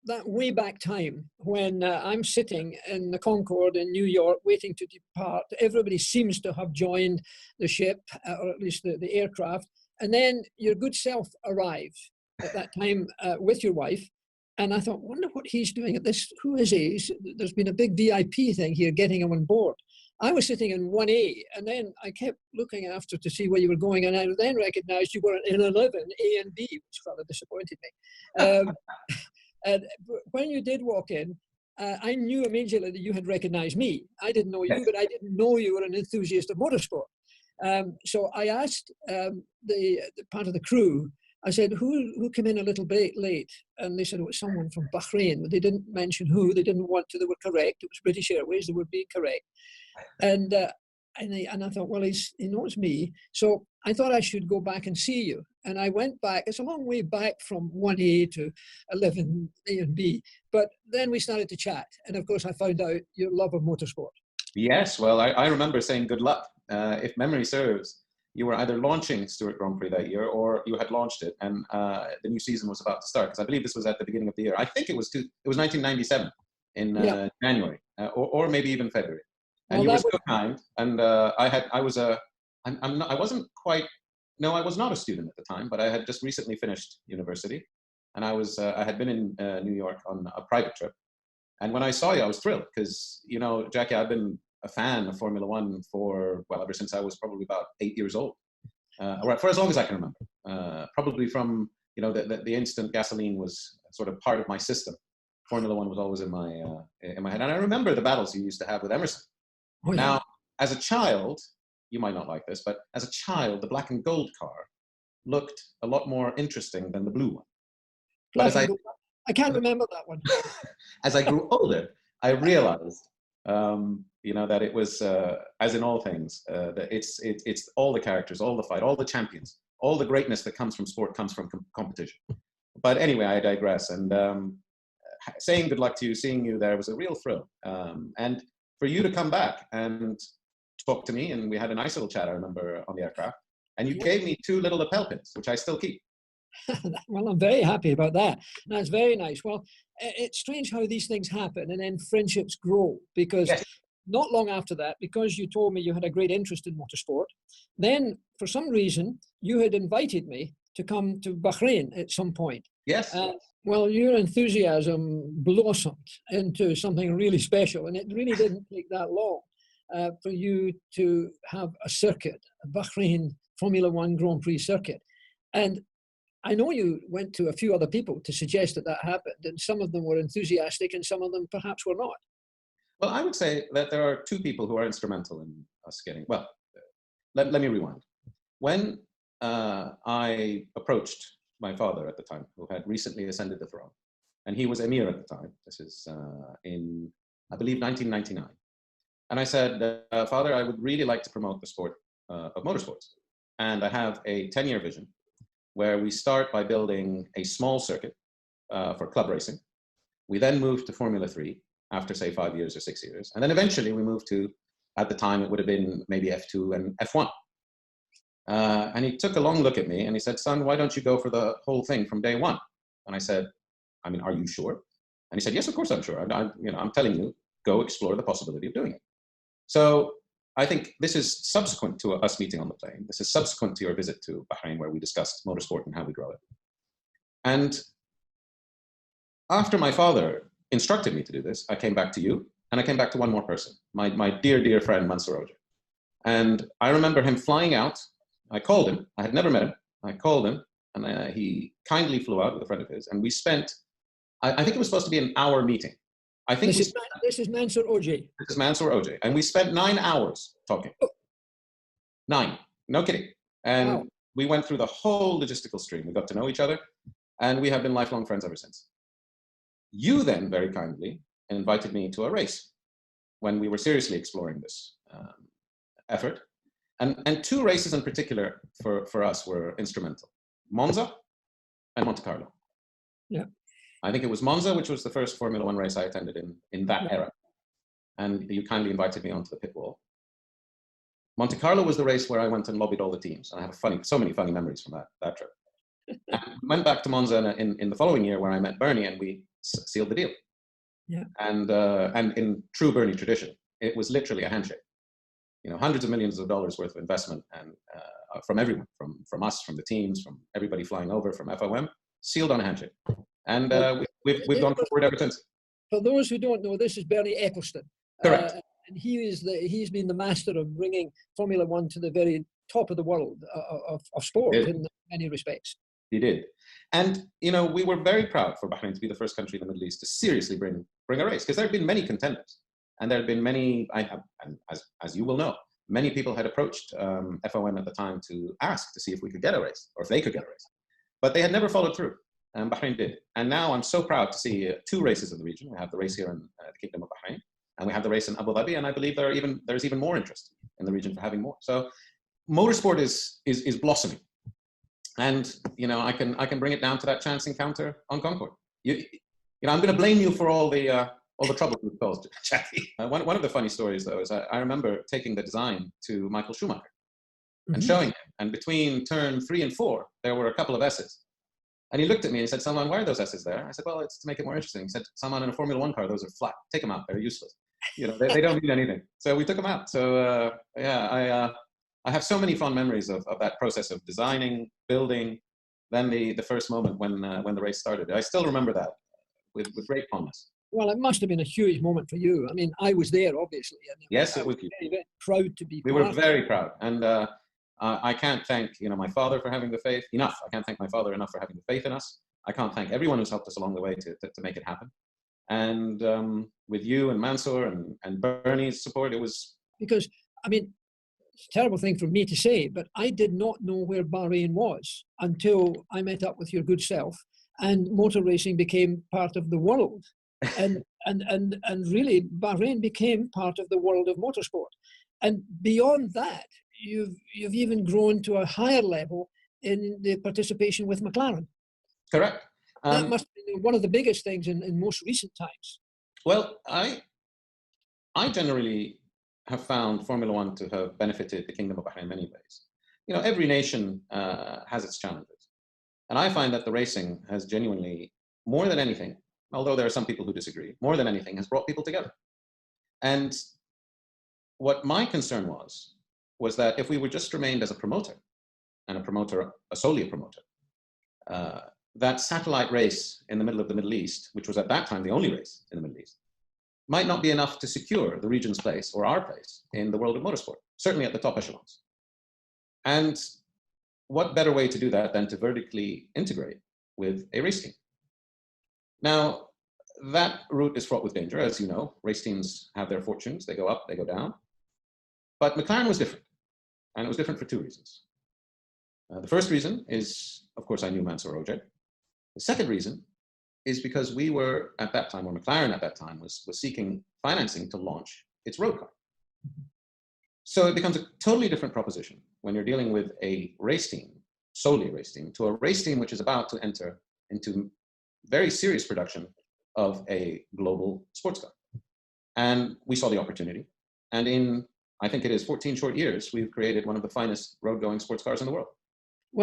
that way back time when I'm sitting in the Concorde in New York waiting to depart. Everybody seems to have joined the ship, or at least the aircraft. And then your good self arrives at that time with your wife. And I thought, wonder what he's doing at this. Who is he? There's been a big VIP thing here getting him on board. I was sitting in 1A, and then I kept looking after to see where you were going, and I then recognized you were in 11, A and B, which rather disappointed me. And when you did walk in, I knew immediately that you had recognized me. I didn't know you, but I didn't know you were an enthusiast of motorsport. So I asked the part of the crew, I said, who came in a little bit late? And they said it was someone from Bahrain, but they didn't mention who. They didn't want to. They were correct. It was British Airways. They would be correct. And I thought, well, he knows me. So I thought I should go back and see you. And I went back. It's a long way back from 1A to 11 A and B. But then we started to chat. And of course, I found out your love of motorsport. Yes, well, I remember saying good luck. If memory serves, you were either launching Stewart Grand Prix that year or you had launched it and the new season was about to start. Because I believe this was at the beginning of the year. I think it was 1997 in January or maybe even February. And you were so kind. And I was not a student at the time, but I had just recently finished university. And I had been in New York on a private trip. And when I saw you, I was thrilled because, you know, Jackie, I've been a fan of Formula One ever since I was probably about 8 years old, or for as long as I can remember. Probably from, you know, the instant gasoline was sort of part of my system. Formula One was always in my head. And I remember the battles you used to have with Emerson. Oh, yeah. Now, as a child, you might not like this, but as a child, the black and gold car looked a lot more interesting than the blue one. But I can't remember that one. As I grew older, I realized, you know, that it was, as in all things, that it's all the characters, all the fight, all the champions, all the greatness that comes from sport comes from competition. But anyway, I digress. And saying good luck to you, seeing you there was a real thrill. And for you to come back and talk to me, and we had a nice little chat, I remember, on the aircraft, and you gave me 2 little lapel pins, which I still keep. Well, I'm very happy about that. That's very nice. Well, it's strange how these things happen and then friendships grow because not long after that, because you told me you had a great interest in motorsport, then for some reason you had invited me to come to Bahrain at some point. Yes. Well, your enthusiasm blossomed into something really special, and it really didn't take that long for you to have a circuit, a Bahrain Formula One Grand Prix circuit. And I know you went to a few other people to suggest that happened, and some of them were enthusiastic and some of them perhaps were not. Well, I would say that there are 2 people who are instrumental in us getting, well, let me rewind. When I approached my father at the time, who had recently ascended the throne, and he was Emir at the time, this is in, I believe, 1999. And I said, Father, I would really like to promote the sport of motorsports. And I have a 10-year vision where we start by building a small circuit for club racing. We then move to Formula 3 after, say, 5 years or 6 years. And then eventually we move to, at the time, it would have been maybe F2 and F1. And he took a long look at me and he said, son, why don't you go for the whole thing from day one? And I said, I mean, are you sure? And he said, yes, of course I'm sure. I'm telling you, go explore the possibility of doing it. So I think this is subsequent to us meeting on the plane. This is subsequent to your visit to Bahrain, where we discussed motorsport and how we grow it. And after my father instructed me to do this, I came back to you, and I came back to one more person, my dear, dear friend, Mansour Oje. And I remember him flying out. I called him. I had never met him. I called him, and he kindly flew out with a friend of his. And we spent, I think it was supposed to be an hour meeting. I think this is Mansour Oje. This is Mansour Oje. And we spent 9 hours talking. 9, no kidding. And we went through the whole logistical stream. We got to know each other, and we have been lifelong friends ever since. You then very kindly invited me to a race when we were seriously exploring this effort. And 2 races in particular for us were instrumental: Monza and Monte Carlo. Yeah. I think it was Monza, which was the first Formula One race I attended in that era. And you kindly invited me onto the pit wall. Monte Carlo was the race where I went and lobbied all the teams. And I have so many funny memories from that trip. And went back to Monza in the following year, where I met Bernie, and we sealed the deal. Yeah. And in true Bernie tradition, it was literally a handshake. You know, hundreds of millions of dollars worth of investment, and from everyone, from us, from the teams, from everybody flying over, from FOM, sealed on a handshake. And we've gone forward ever since. For those who don't know, this is Bernie Ecclestone. Correct. And he's been the master of bringing Formula One to the very top of the world of sport in many respects. He did. And, you know, we were very proud for Bahrain to be the first country in the Middle East to seriously bring a race, because there have been many contenders. And there have been many, and as you will know, many people had approached FOM at the time to ask to see if we could get a race, or if they could get a race. But they had never followed through, and Bahrain did. And now I'm so proud to see 2 races in the region. We have the race here in the Kingdom of Bahrain, and we have the race in Abu Dhabi, and I believe there's even more interest in the region for having more. So motorsport is blossoming. And, you know, I can bring it down to that chance encounter on Concord. You know, I'm going to blame you for all the trouble you've caused, Jackie. One of the funny stories, though, is I remember taking the design to Michael Schumacher and showing him. And between turn 3 and 4, there were a couple of S's. And he looked at me and he said, Salman, why are those S's there? I said, well, it's to make it more interesting. He said, Salman, in a Formula One car, those are flat. Take them out. They're useless. You know, they don't mean anything. So we took them out. So, yeah, I have so many fond memories of that process of designing, building, then the first moment when the race started. I still remember that with great fondness. Well, it must have been a huge moment for you. I mean, I was there, obviously. And yes, it was. Very, very proud to be. We were very proud, and I can't thank my father for having the faith enough. I can't thank my father enough for having the faith in us. I can't thank everyone who's helped us along the way to make it happen. And with you and Mansour and Bernie's support, it was because I mean, it's a terrible thing for me to say, but I did not know where Bahrain was until I met up with your good self, and motor racing became part of the world. and really Bahrain became part of the world of motorsport. And beyond that, you've even grown to a higher level in the participation with McLaren. Correct. That must be one of the biggest things in most recent times. Well, I generally have found Formula One to have benefited the Kingdom of Bahrain in many ways. You know, every nation has its challenges. And I find that the racing has genuinely, more than anything, although there are some people who disagree, more than anything, has brought people together. And what my concern was that if we were just remained as a promoter, and solely a promoter, that satellite race in the middle of the Middle East, which was at that time the only race in the Middle East, might not be enough to secure the region's place or our place in the world of motorsport, certainly at the top echelons. And what better way to do that than to vertically integrate with a race team? Now, that route is fraught with danger, as you know. Race teams have their fortunes. They go up, they go down. But McLaren was different, and it was different for 2 reasons. The first reason is, of course, I knew Mansour Ojed. The second reason is because we were at that time, or McLaren at that time, was seeking financing to launch its road car. So it becomes a totally different proposition when you're dealing with a race team, solely a race team, to a race team which is about to enter into very serious production of a global sports car. And we saw the opportunity. And in, I think it is 14 short years, we've created one of the finest road-going sports cars in the world.